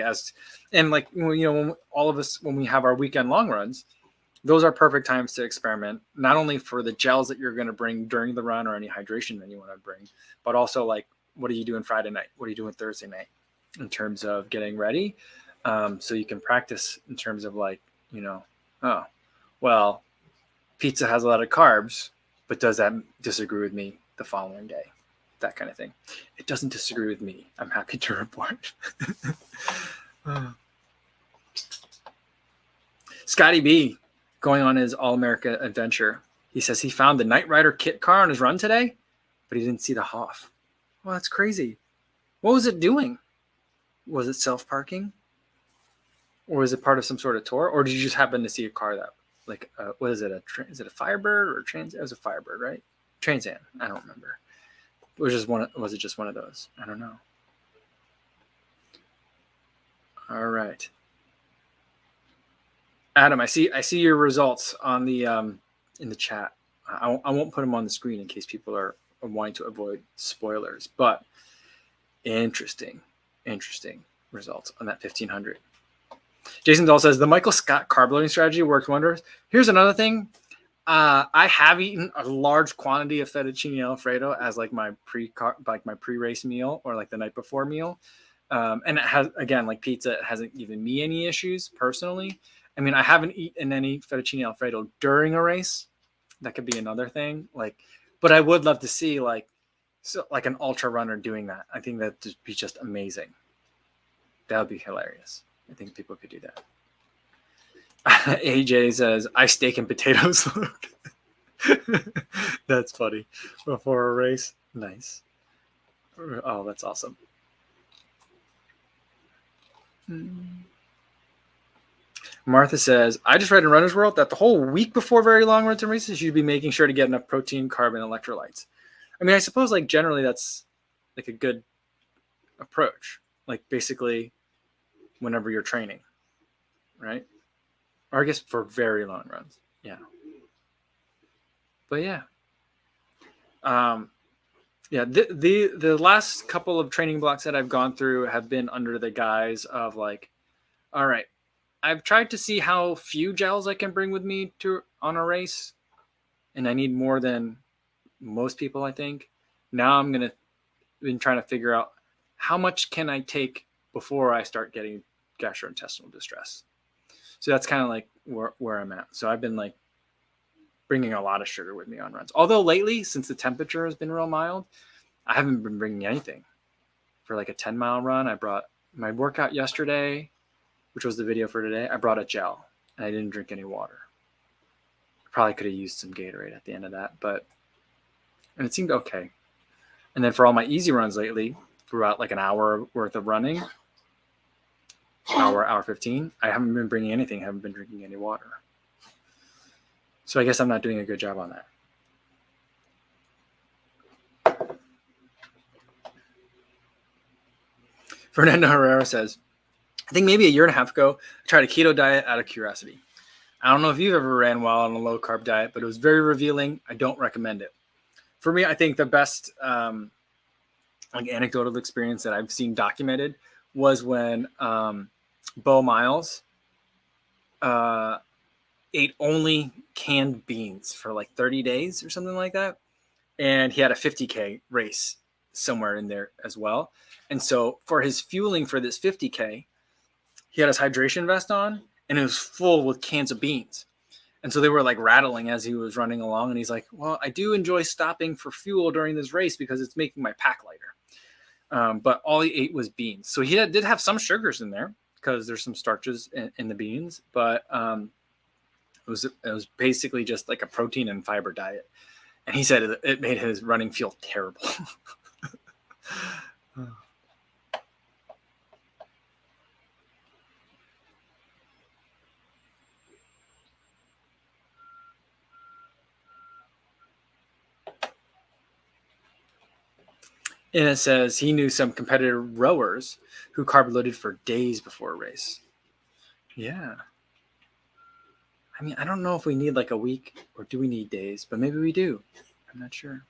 when all of us, when we have our weekend long runs, those are perfect times to experiment, not only for the gels that you're going to bring during the run or any hydration that you want to bring, but also like, what are you doing Friday night? What are you doing Thursday night in terms of getting ready? So you can practice in terms of like, pizza has a lot of carbs, but does that disagree with me the following day? that kind of thing. It doesn't disagree with me. I'm happy to report. Scotty B going on his All-America adventure. He says he found the Knight Rider kit car on his run today, but he didn't see the Hoff. Well, that's crazy. What was it doing? Was it self-parking? Or was it part of some sort of tour? Or did you just happen to see a car that, like, what is it? Is it a Firebird or a Trans? It was a Firebird, right? Trans Am. I don't remember. Was it just one of those? I don't know. All right. Adam, I see your results on the in the chat. I won't put them on the screen in case people are wanting to avoid spoilers, but interesting results on that 1500. Jason Dahl says the Michael Scott carb loading strategy worked wonders. Here's another thing. I have eaten a large quantity of fettuccine alfredo as like my pre-race meal or like the night before meal. And it has, again, like pizza, it hasn't given me any issues personally. I mean, I haven't eaten any fettuccine alfredo during a race. That could be another thing. But I would love to see like an ultra runner doing that. I think that'd be just amazing. That would be hilarious. I think people could do that. AJ says, I steak and potatoes load. That's funny. Before a race. Nice. Oh, that's awesome. Martha says, I just read in Runner's World that the whole week before very long runs and races, you'd be making sure to get enough protein, carb, and electrolytes. I mean, I suppose like generally that's like a good approach. Like basically whenever you're training, right? Or I guess for very long runs. Yeah. But yeah. Yeah, the last couple of training blocks that I've gone through have been under the guise of like, all right, I've tried to see how few gels I can bring with me on a race, and I need more than most people, I think. Now been trying to figure out how much can I take before I start getting gastrointestinal distress. So that's kind of like where I'm at. So I've been like bringing a lot of sugar with me on runs. Although lately, since the temperature has been real mild, I haven't been bringing anything. For like a 10-mile run, I brought my workout yesterday, which was the video for today. I brought a gel, and I didn't drink any water. I probably could have used some Gatorade at the end of that, and it seemed okay. And then for all my easy runs lately, throughout like an hour worth of running, hour 15, I haven't been bringing anything. I haven't been drinking any water. So I guess I'm not doing a good job on that. Fernando Herrera says, I think maybe a year and a half ago, I tried a keto diet out of curiosity. I don't know if you've ever ran well on a low carb diet, but it was very revealing. I don't recommend it. For me, I think the best anecdotal experience that I've seen documented was when Bo Miles ate only canned beans for like 30 days or something like that. And he had a 50K race somewhere in there as well. And so for his fueling for this 50K, he had his hydration vest on and it was full with cans of beans. And so they were like rattling as he was running along. And he's like, well, I do enjoy stopping for fuel during this race because it's making my pack lighter. But all he ate was beans. So he did have some sugars in there because there's some starches in the beans. But it was basically just like a protein and fiber diet. And he said it made his running feel terrible. And it says he knew some competitive rowers who carb loaded for days before a race. Yeah. I mean, I don't know if we need like a week or do we need days, but maybe we do. I'm not sure.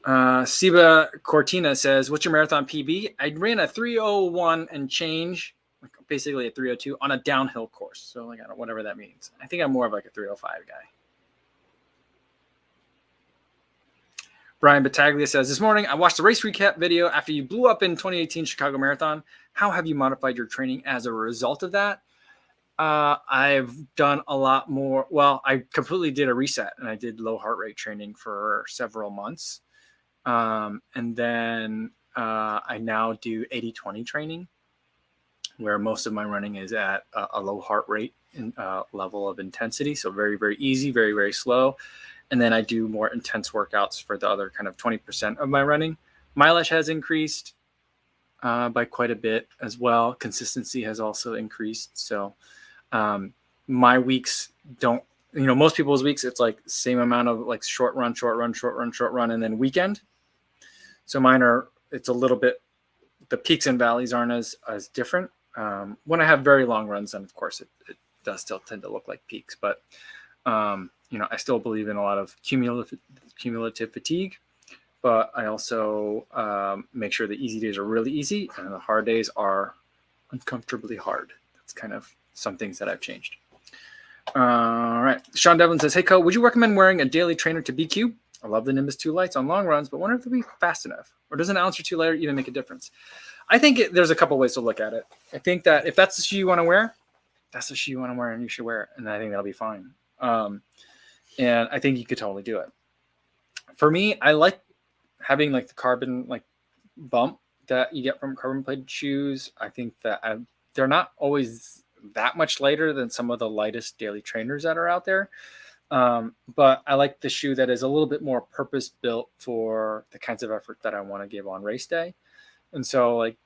Siba Cortina says, what's your marathon PB? I ran a 3:01 and change, like basically a 3:02 on a downhill course. So like, I don't, whatever that means. I think I'm more of like a 3:05 guy. Brian Battaglia says, this morning I watched the race recap video after you blew up in 2018 Chicago Marathon. How have you modified your training as a result of that? I've done a lot more. Well, I completely did a reset and I did low heart rate training for several months. And then I now do 80-20 training, where most of my running is at a low heart rate and level of intensity. So very, very easy, very, very slow. And then I do more intense workouts for the other kind of 20% of my running. Mileage has increased by quite a bit as well. Consistency has also increased. So my weeks don't, most people's weeks, it's like same amount of like short run, and then weekend. So mine it's a little bit, the peaks and valleys aren't as different. When I have very long runs, then of course it does still tend to look like peaks, but I still believe in a lot of cumulative fatigue, but I also make sure the easy days are really easy and the hard days are uncomfortably hard. That's kind of some things that I've changed. All right. Sean Devlin says, "Hey, Co, would you recommend wearing a daily trainer to BQ? I love the Nimbus 2 lights on long runs, but wonder if it'll be fast enough. Or does an ounce or two later even make a difference?" I think there's a couple ways to look at it. I think that if that's the shoe you want to wear, that's the shoe you want to wear, and you should wear it. And I think that'll be fine. And I think you could totally do it. For me, I like having like the carbon like bump that you get from carbon plated shoes. I think that they're not always that much lighter than some of the lightest daily trainers that are out there. But I like the shoe that is a little bit more purpose built for the kinds of effort that I want to give on race day. And so, like,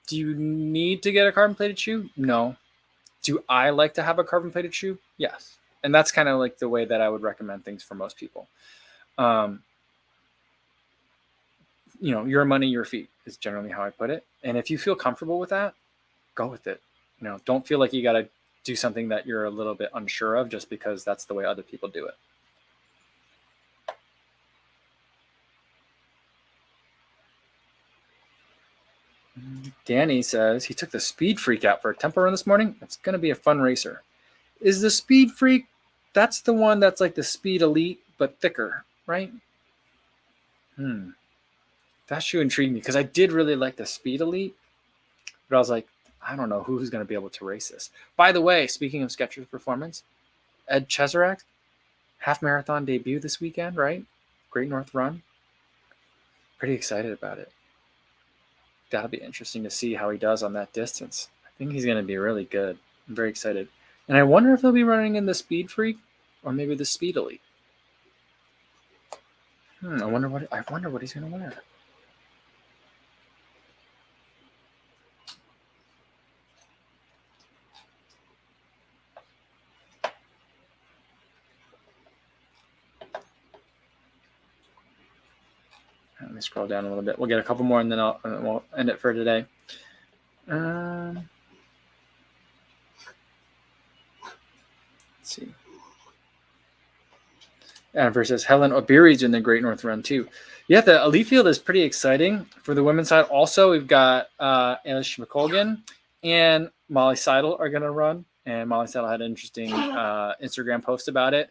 do you need to get a carbon plated shoe? No. Do I like to have a carbon plated shoe? Yes. And that's kind of like the way that I would recommend things for most people. Your money, your feet is generally how I put it. And if you feel comfortable with that, go with it. Don't feel like you got to do something that you're a little bit unsure of just because that's the way other people do it. Danny says he took the Speed Freak out for a tempo run this morning. It's going to be a fun racer. Is the Speed Freak, that's the one that's like the Speed Elite, but thicker, right? That shoe intrigued me because I did really like the Speed Elite, but I was like, I don't know who's going to be able to race this. By the way, speaking of Skechers performance, Ed Cheserak, half marathon debut this weekend, right? Great North Run. Pretty excited about it. That'll be interesting to see how he does on that distance. I think he's going to be really good. I'm very excited. And I wonder if he'll be running in the Speed Freak or maybe the Speed Elite. I wonder what he's going to wear. Let me scroll down a little bit. We'll get a couple more, and then we'll end it for today. Let's see. Jennifer says Helen Obiri's in the Great North Run too. Yeah, the elite field is pretty exciting. For the women's side, also we've got Alice McColgan and Molly Seidel are going to run. And Molly Seidel had an interesting Instagram post about it.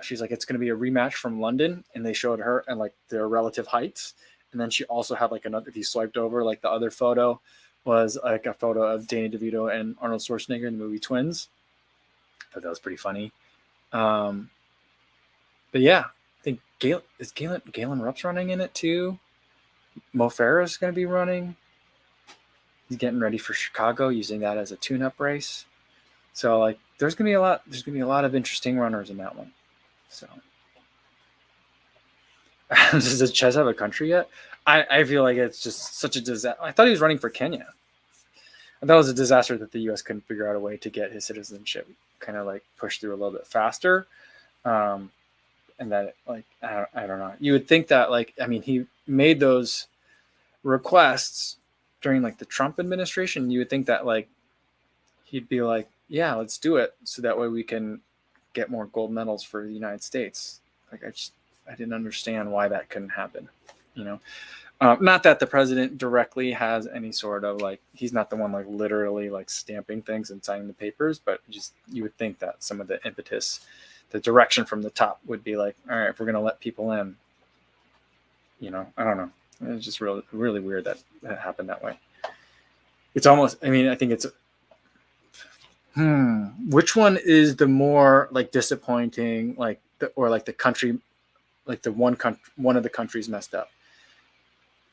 She's like, it's going to be a rematch from London, and they showed her and like their relative heights. And then she also had like another, if you swiped over, like the other photo was like a photo of Danny DeVito and Arnold Schwarzenegger in the movie Twins. I thought that was pretty funny. But yeah, I think Galen Rupp's running in it too. Mo Farah's going to be running. He's getting ready for Chicago, using that as a tune-up race. So like, there's going to be a lot of interesting runners in that one. So does the Ches have a country yet? I feel like it's just such a disaster. I thought he was running for Kenya. I thought it was a disaster that the U.S. couldn't figure out a way to get his citizenship kind of like pushed through a little bit faster. And that, like, I don't know. You would think that, like, I mean, he made those requests during, like, the Trump administration. You would think that, like, he'd be like, yeah, let's do it so that way we can get more gold medals for the United States. Like, I didn't understand why that couldn't happen, Not that the president directly has any sort of, like, he's not the one, like, literally, like, stamping things and signing the papers, but just you would think that some of the impetus, the direction from the top would be like, all right, if we're going to let people in, I don't know. It's just really, really weird that happened that way. It's almost, I mean, I think it's, which one is the more like disappointing, like, or like the country, like the one of the countries messed up?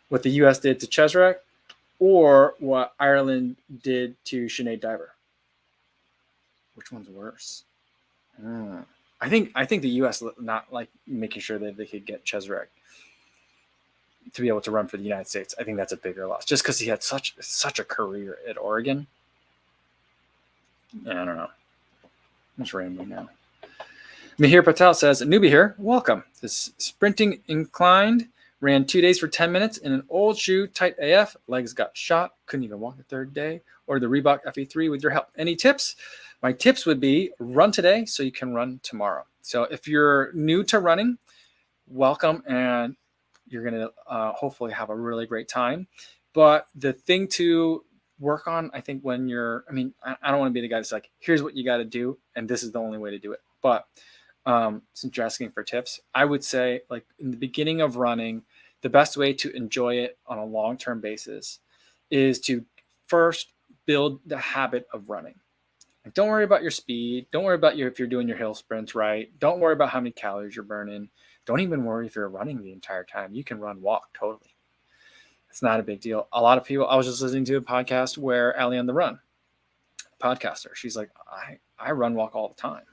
what the U.S. did to Cheserek or what Ireland did to Sinead Diver? Which one's worse? I think the U.S. not like making sure that they could get Cheserek to be able to run for the United States. I think that's a bigger loss, just because he had such a career at Oregon. Yeah, I don't know. It's rainbow now. Mihir Patel says, newbie here, welcome. This sprinting inclined, ran 2 days for 10 minutes in an old shoe, tight AF, legs got shot, couldn't even walk the third day, or the Reebok FE3 with your help. Any tips? My tips would be run today so you can run tomorrow. So if you're new to running, welcome, and you're going to hopefully have a really great time. But the thing to work on, I think, when I don't want to be the guy that's like, here's what you got to do, and this is the only way to do it. But since you're asking for tips, I would say, like, in the beginning of running, the best way to enjoy it on a long-term basis is to first build the habit of running. Like, don't worry about your speed. Don't worry about if you're doing your hill sprints right. Don't worry about how many calories you're burning. Don't even worry if you're running the entire time. You can walk totally. It's not a big deal. A lot of people, I was just listening to a podcast where Allie on the Run, podcaster, she's like, I run walk all the time.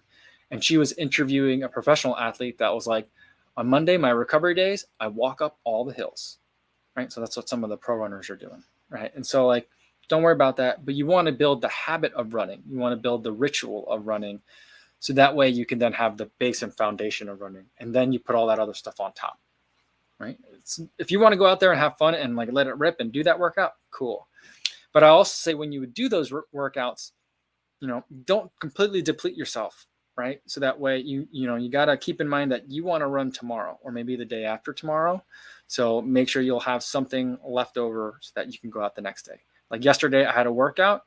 And she was interviewing a professional athlete that was like, on Monday, my recovery days, I walk up all the hills, right? So that's what some of the pro runners are doing, right? And so, like, don't worry about that, but you want to build the habit of running. You want to build the ritual of running. So that way you can then have the base and foundation of running. And then you put all that other stuff on top, right? If you want to go out there and have fun and like let it rip and do that workout, cool. But I also say when you would do those workouts, don't completely deplete yourself, right? So that way you got to keep in mind that you want to run tomorrow or maybe the day after tomorrow. So make sure you'll have something left over so that you can go out the next day. Like yesterday, I had a workout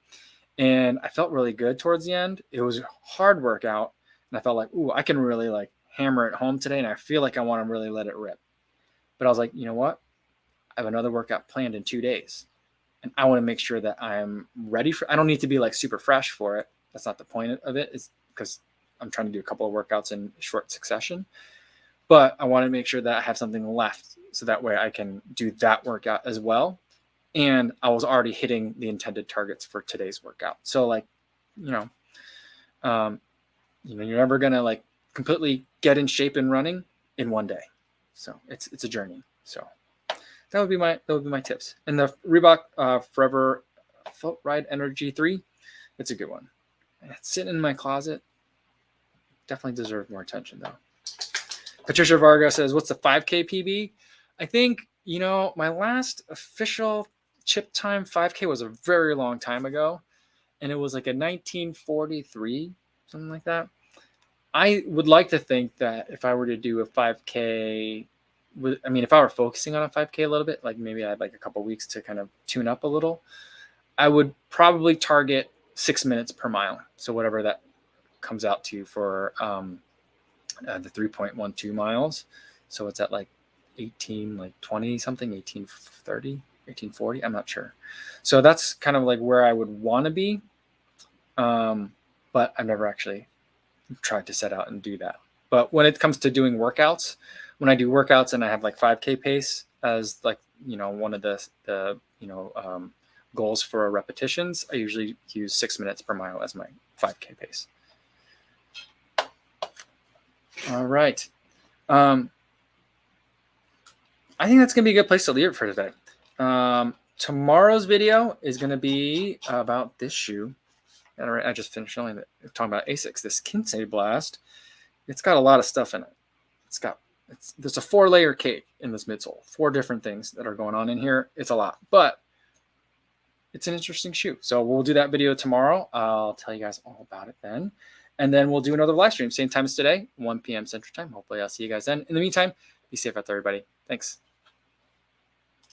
and I felt really good towards the end. It was a hard workout and I felt like, ooh, I can really like hammer it home today. And I feel like I want to really let it rip. But I was like, you know what? I have another workout planned in 2 days. And I want to make sure that I'm ready I don't need to be like super fresh for it. That's not the point of it. It's because I'm trying to do a couple of workouts in short succession. But I want to make sure that I have something left so that way I can do that workout as well. And I was already hitting the intended targets for today's workout. So like, you're never going to like completely get in shape in running in 1 day. So it's a journey. So that would be my tips. And the Reebok Forever Foot Ride Energy 3, it's a good one. It's sitting in my closet. Definitely deserve more attention though. Patricia Vargas says, what's the 5K PB? I think, my last official chip time 5K was a very long time ago. And it was like a 1943, something like that. I would like to think that if I were to do a 5K, if I were focusing on a 5K a little bit, like maybe I had like a couple weeks to kind of tune up a little, I would probably target 6 minutes per mile. So whatever that comes out to for the 3.12 miles. So it's at like 20 something, 1830, 1840. I'm not sure. So that's kind of like where I would want to be. But I've never actually tried to set out and do that. But when it comes to doing workouts, when I do workouts and I have like 5K pace as like, one of the goals for repetitions, I usually use 6 minutes per mile as my 5K pace. All right. I think that's going to be a good place to leave it for today. Tomorrow's video is going to be about this shoe. All right, I just finished talking about ASICS, this Kinsey Blast. It's got a lot of stuff in it. There's a 4-layer cake in this midsole. 4 different things that are going on in here. It's a lot, but it's an interesting shoe. So we'll do that video tomorrow. I'll tell you guys all about it then. And then we'll do another live stream, same time as today, 1 p.m. Central Time. Hopefully I'll see you guys then. In the meantime, be safe out there, everybody. Thanks.